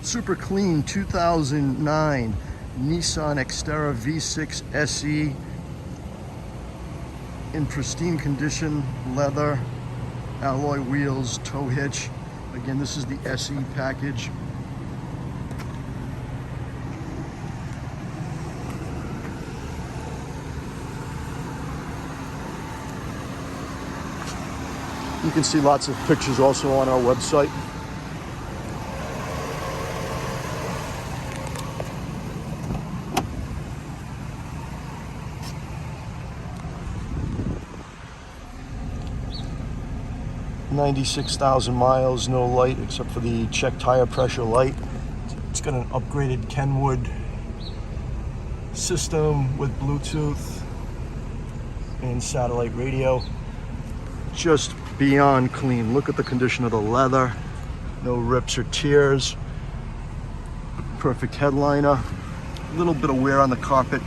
super clean 2009 Nissan XTERRA V6 SE in pristine condition, leather, alloy wheels, tow hitch. Again, this is the SE package. You can see lots of pictures also on our website. $96,000 miles, no light except for the check tire pressure light. It's got an upgraded KENWOOD system with Bluetooth and satellite radio. Just beyond clean. Look at the condition of the leather. No rips or tears. Perfect headliner. A little bit of wear on the carpet